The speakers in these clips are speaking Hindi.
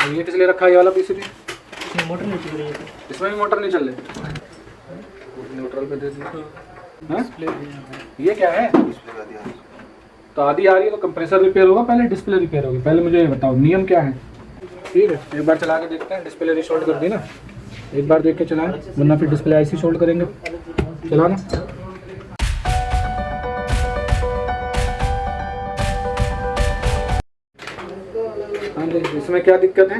ये किस लिए रखा है ये वाला पीसीबी? मोटर नहीं चल रही है। इसमें भी मोटर नहीं चल रही? न्यूट्रल पे दे दिया। हाँ? ये क्या है? तो आधी आ रही है तो कंप्रेसर रिपेयर होगा पहले डिस्प्ले रिपेयर होगी? पहले मुझे ये बताओ नियम क्या है? ठीक है, एक बार चला के देखते हैं। डिस्प्ले रिशोल्ड कर दी ना, एक बार देख के चलाएं, वरना फिर डिस्प्ले आईसी शोल्ड करेंगे। चलाना। हाँ जी, इसमें क्या दिक्कत है?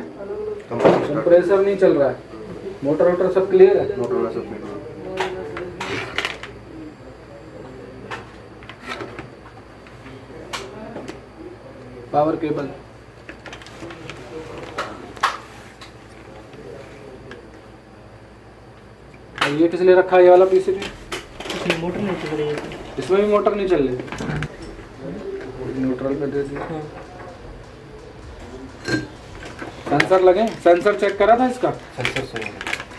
कंप्रेसर नहीं चल रहा है, मोटर वोटर सब क्लियर है? मोटर सब क्लियर है। पावर केबल, ये किस लिए रखा है ये वाला पीसीबी? इसमें मोटर नहीं चल रही है। इसमें भी मोटर नहीं चल रही? न्यूट्रल पे दे दिया। हाँ। सेंसर लगे? सेंसर चेक करा था इसका? सेंसर सही है।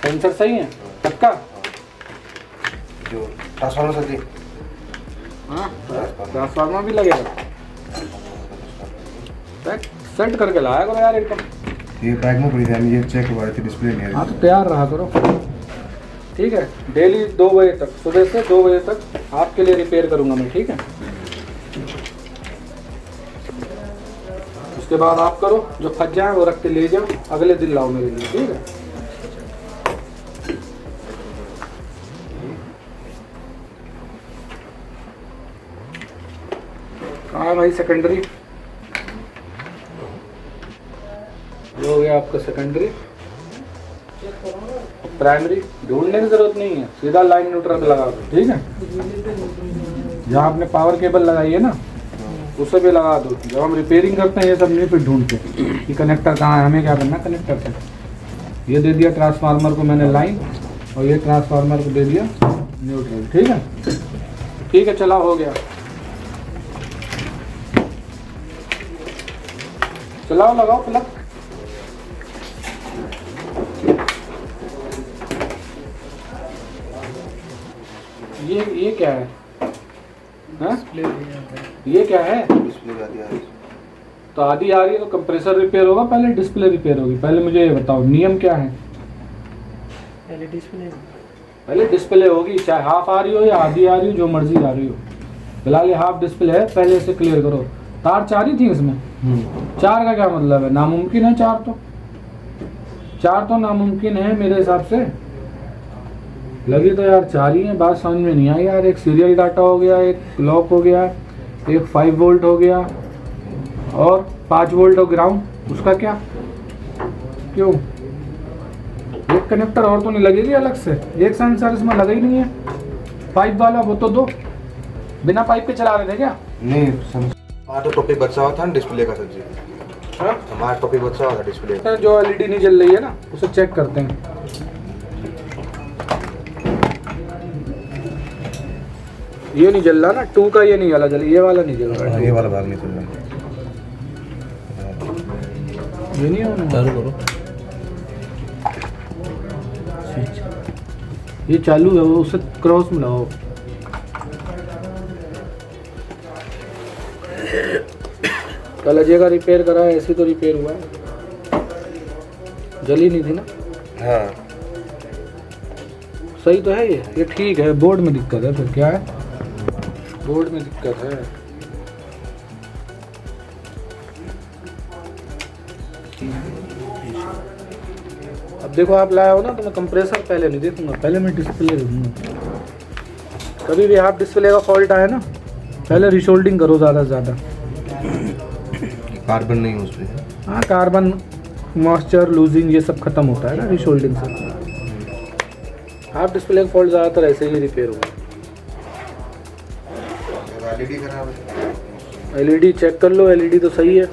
सेंसर सही है सबका? जो ट्रांसफार्मर सही। हाँ, ट्रांसफार्मर भी लगेगा। सेट करके लाया करो यार एकदम। ये बैग में पड़ी थी, ये चेक हुआ थी, डिस्प्ले नहीं है। हाँ तो तैयार रहा करो, ठीक है? डेली 2 बजे तक, सुबह से 2 बजे तक आपके लिए रिपेयर करूंगा मैं, ठीक है? उसके बाद आप करो, जो फंस जाए वो रख के ले जाओ, अगले दिन लाओ मेरे लिए, ठीक है? कहाँ है भाई सेकेंडरी? ये हो गया आपका सेकेंडरी। प्राइमरी ढूंढने की जरूरत नहीं है, सीधा लाइन न्यूट्रल पे लगा दो, ठीक है? जहाँ आपने पावर केबल लगाई है ना, उसे भी लगा दो। जब हम रिपेयरिंग करते हैं ये सब नहीं फिर ढूंढते कि कनेक्टर कहाँ है, हमें क्या करना है कनेक्टर से। ये दे दिया ट्रांसफार्मर को मैंने लाइन, और ये ट्रांसफार्मर को दे दिया न्यूट्रल, ठीक है? ठीक है, चला हो गया। चलाओ, लगाओ प्लग। ये क्या है? हाँ? ये क्या है? डिस्प्ले का दिया है। तो आधी आ रही है तो कंप्रेसर रिपेयर होगा पहले डिस्प्ले रिपेयर होगी? पहले मुझे ये बताओ नियम क्या है? पहले डिस्प्ले होगी, चाहे हाफ आ रही हो या आधी आ रही हो, जो मर्जी आ रही हो। फिलहाल ये हाफ डिस्प्ले है, पहले इसे क्लियर करो। तार 4 ही थी इसमें? 4 का क्या मतलब है? नामुमकिन है 4 तो नामुमकिन है मेरे हिसाब से। लगी तो यार 4 ही है, बात समझ में नहीं आई यार। एक सीरियल डाटा हो गया, एक क्लॉक हो गया, एक 5 वोल्ट हो गया, और 5 वोल्ट और ग्राउंड, उसका क्या? क्यों? एक कनेक्टर और तो नहीं लगेगी अलग से? एक सेंसर इसमें लगा ही नहीं है पाइप वाला, वो तो दो बिना पाइप के चला रहे थे क्या? नहीं, हमारा तो टॉपिक बचा हुआ था ना डिस्प्ले का सर जी। हाँ? हमारा टॉपिक बचा हुआ था डिस्प्ले का। जो एलईडी नहीं जल रही है ना, उसे चेक करते हैं। ये नहीं जल रहा ना, 2 का ये नहीं वाला जल, ये वाला नहीं जल रहा। ये वाला भाग नहीं चल रहा। ये नहीं होना, चालू करो। ये चालू है, वो उसे क्रॉस में लगाओ। कल अजय का रिपेयर करा है, ऐसे तो रिपेयर हुआ है, जली नहीं थी ना? हाँ सही तो है ये ठीक है। बोर्ड में दिक्कत है, फिर क्या है? बोर्ड में दिक्कत है। अब देखो आप लाया हो ना, तो मैं कंप्रेसर पहले नहीं देखूंगा, पहले मैं डिस्प्ले देखूंगा। कभी भी हाफ डिस्प्ले का फॉल्ट आया ना, पहले रिशोल्डिंग करो ज़्यादा से ज़्यादा। कार्बन नहीं है उसमें। हाँ, कार्बन मॉइस्चर लूजिंग ये सब खत्म होता है ना रिशोल्डिंग से। हाफ डिस्प्ले का फॉल्ट ज़्यादातर ऐसे ही रिपेयर हुआ। एलईडी खराब है। एलईडी चेक कर लो, एलईडी तो सही है।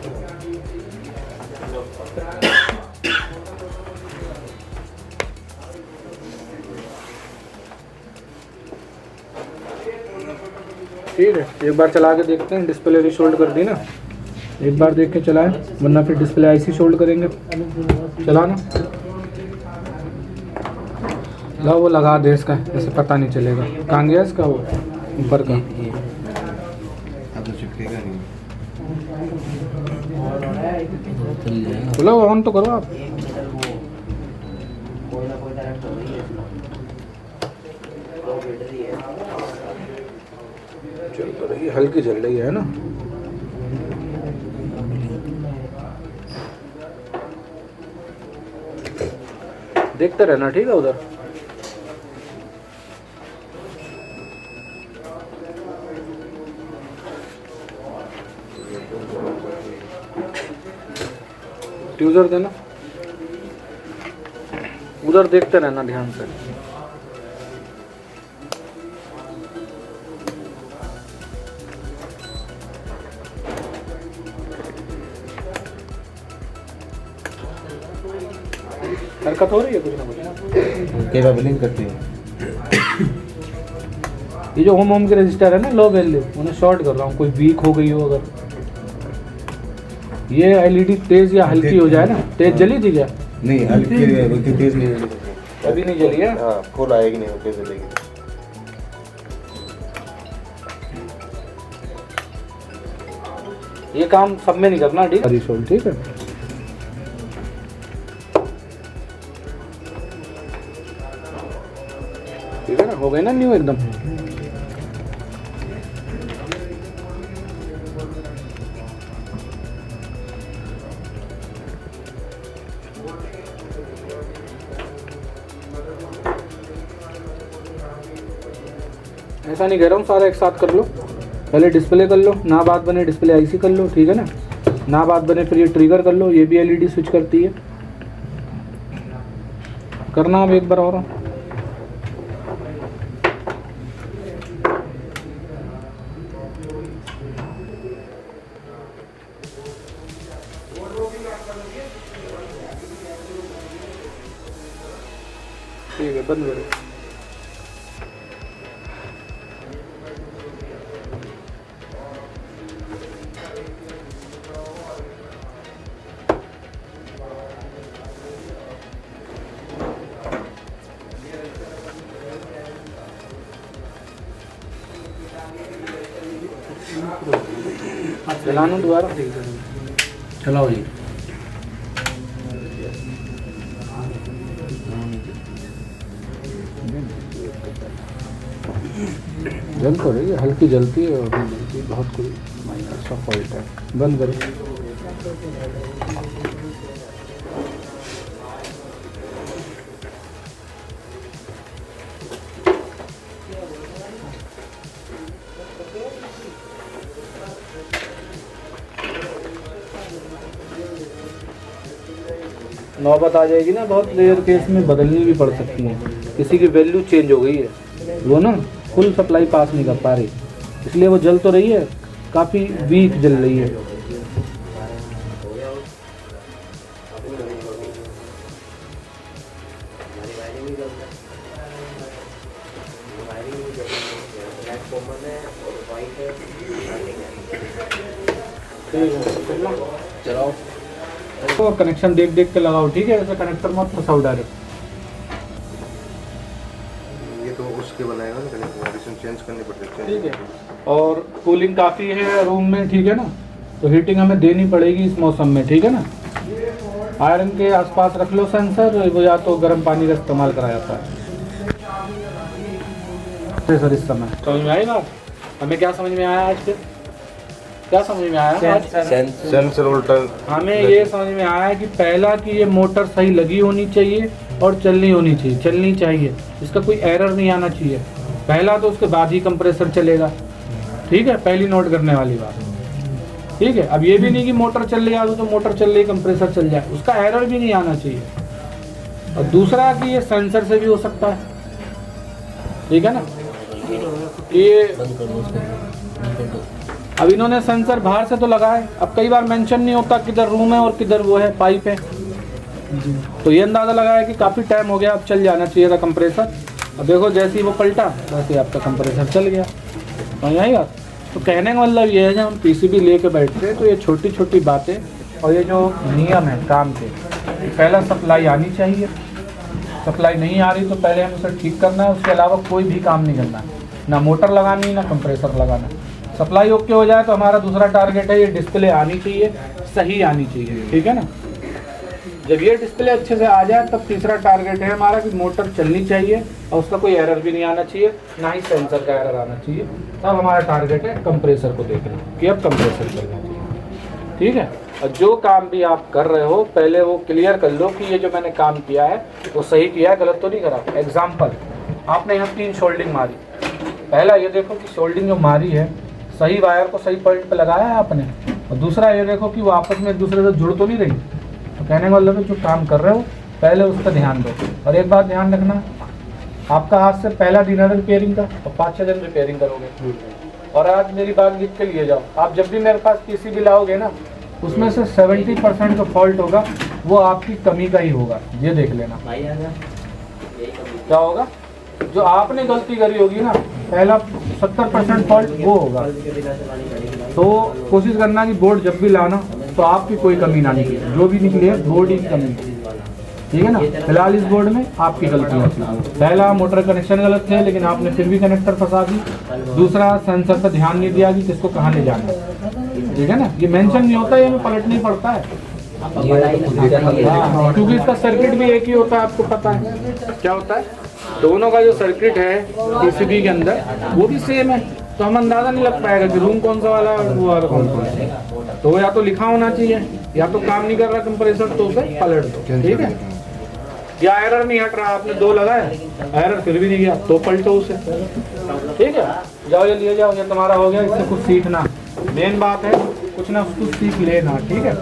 ठीक है, एक बार चला के देखते हैं। डिस्प्ले रिशोल्ड कर दी ना, एक बार देख के चलाएं, वरना फिर डिस्प्ले आईसी शोल्ड करेंगे। चलाना, लाओ वो लगा दे इसका, ऐसे पता नहीं चलेगा कहाँ गया इसका, वो ऊपर का। अब तो चिपकेगा नहीं। चल जाएगा। बोलो ऑन तो करो आप। कोई ना कोई डायरेक्ट हो रही है इसमें। लो बैटरी है। चल तो रही है, हल्की चल रही है ना। देखते रहना ठीक है उधर। ट्यूजर देना, उधर देखते रहना ध्यान से। हरकत हो रही है कुछ ना कुछ। केबलिंग करती है। ये जो होम के रजिस्टर है ना लो वैल्यू, उन्हें शॉर्ट कर रहा हूँ, कोई वीक हो गई हो अगर। ये एलईडी तेज या हल्की हो जाए ना, तेज जली थी क्या? नहीं हल्की है, तेज नहीं है। अभी नहीं जली है। हाँ फुल आएगी नहीं, तेज जलेगी। ये काम सब में नहीं करना, ठीक है? ठीक है। ठीक है ना, हो गई ना न्यू एकदम। ऐसा नहीं कह रहा हूँ सारा एक साथ कर लो, पहले डिस्प्ले कर लो, ना बात बने डिस्प्ले आईसी कर लो, ठीक है ना बात बने फिर ये ट्रिगर कर लो, ये भी एलईडी स्विच करती है। करना अब एक बार और। ठीक है, बंद करो। चलाना दोबारा, चलाओ जी। जल तो रही है, हल्की जलती है और नहीं जलती, बहुत कोई माइनर सा फॉल्ट है। बंद करो। नौबत आ जाएगी ना, बहुत रेयर केस में बदलनी भी पड़ सकती है। किसी की वैल्यू चेंज हो गई है, वो ना फुल सप्लाई पास नहीं कर पा रही, इसलिए वो जल तो रही है, काफ़ी वीक जल रही है। चलाओ। तो कनेक्शन देख देख के लगाओ, ठीक है? ऐसे कनेक्टर मत फंसाओ डायरेक्ट। ये तो उसके बनाएगा ना कनेक्शन चेंज करनी पड़ती है। ठीक है। और कूलिंग काफ़ी है रूम में, ठीक है ना, तो हीटिंग हमें देनी पड़ेगी इस मौसम में, ठीक है ना। आयरन के आसपास रख लो सेंसर, वो या तो गर्म पानी का इस्तेमाल करा जाता है। सर इस समय समझ में आई बात? हमें क्या समझ में आया आज फिर? क्या समझ में आया आज? सेंसर उल्टा। हमें ये समझ में आया कि पहला कि ये मोटर सही लगी होनी चाहिए और चलनी होनी चाहिए, चलनी चाहिए, इसका कोई एरर नहीं आना चाहिए पहला, तो उसके बाद ही कंप्रेसर चलेगा, ठीक है? पहली नोट करने वाली बात, ठीक है? अब ये भी नहीं कि मोटर चल रही है तो मोटर चल रही कंप्रेसर चल जाए, उसका एरर भी नहीं आना चाहिए। और दूसरा कि ये सेंसर से भी हो सकता है, ठीक है ना। ये अब इन्होंने सेंसर बाहर से तो लगाए, अब कई बार मेंशन नहीं होता किधर रूम है और किधर वो है पाइप है, तो ये अंदाज़ा लगाया कि काफ़ी टाइम हो गया, अब चल जाना चाहिए था कंप्रेसर। अब देखो जैसे ही वो पलटा वैसे ही आपका कंप्रेसर चल गया। समझ आई बात? तो कहने का मतलब ये है जब हम पीसीबी लेके बैठते हैं तो ये छोटी छोटी बातें और ये जो नियम है काम के, पहला सप्लाई आनी चाहिए, सप्लाई नहीं आ रही तो पहले हमें उसे ठीक करना है, उसके अलावा कोई भी काम नहीं करना है, ना मोटर लगानी ना कंप्रेसर लगाना। सप्लाई ओके हो जाए तो हमारा दूसरा टारगेट है ये डिस्प्ले आनी चाहिए, सही आनी चाहिए, ठीक है ना। जब ये डिस्प्ले अच्छे से आ जाए तब तीसरा टारगेट है हमारा कि मोटर चलनी चाहिए और उसका कोई एरर भी नहीं आना चाहिए, ना ही सेंसर का एरर आना चाहिए। तब हमारा टारगेट है कंप्रेसर को देखना कि अब कंप्रेसर चलना चाहिए। ठीक है, और जो काम भी आप कर रहे हो पहले वो क्लियर कर लो कि ये जो मैंने काम किया है वो सही किया है, गलत तो नहीं करा। एग्जाम्पल, आपने यहाँ 3 शोल्डिंग मारी, पहला ये देखो कि शोल्डिंग जो मारी है सही वायर को सही पॉइंट पे लगाया है आपने, और दूसरा ये देखो कि वो आपस में एक दूसरे से जुड़ तो नहीं रही। तो कहने का मतलब है जो काम कर रहे हो पहले उस पर ध्यान दो। और एक बात ध्यान रखना, आपका आज से पहला दिन है रिपेयरिंग का और 5-6 दिन रिपेयरिंग करोगे। और आज मेरी बात लिख के लिए जाओ, आप जब भी मेरे पास पीसीबी लाओगे ना उसमें से 70% जो फॉल्ट होगा वो आपकी कमी का ही होगा, ये देख लेना। भाई आ जा, यही कमी। क्या होगा, जो आपने गलती करी होगी ना पहला 70% फॉल्ट वो होगा। तो कोशिश करना कि बोर्ड जब भी लाना तो आपकी कोई कमी ना निकले, जो भी निकली है बोर्ड की कमी, ठीक है ना। फिलहाल इस बोर्ड में आपकी गलती है, पहला मोटर कनेक्शन गलत थे लेकिन आपने फिर भी कनेक्टर फंसा दी, दूसरा सेंसर पर ध्यान नहीं दिया कि किसको कहाँ ले जाना है, ठीक है ना। ये मेंशन नहीं होता, ये हमें पलटना ही पड़ता है। हाँ, क्योंकि इसका सर्किट भी एक ही होता है, आपको पता है क्या होता है। दोनों का जो सर्किट है पीसीबी के अंदर वो भी सेम है, तो हम अंदाजा नहीं लग पाएगा कि रूम कौन सा वाला है और वो वाला कौन सा है। तो या तो लिखा होना चाहिए, या तो काम नहीं कर रहा कंप्रेसर तो उसे पलट दो, ठीक है। या एरर नहीं हट रहा, आपने 2 लगाए एरर फिर भी नहीं गया तो पलटो उसे, ठीक है। जाओ ये लिए जाओ, ये तुम्हारा हो गया। इससे कुछ सीखना, मेन बात है कुछ ना कुछ सीख लेना, ठीक है।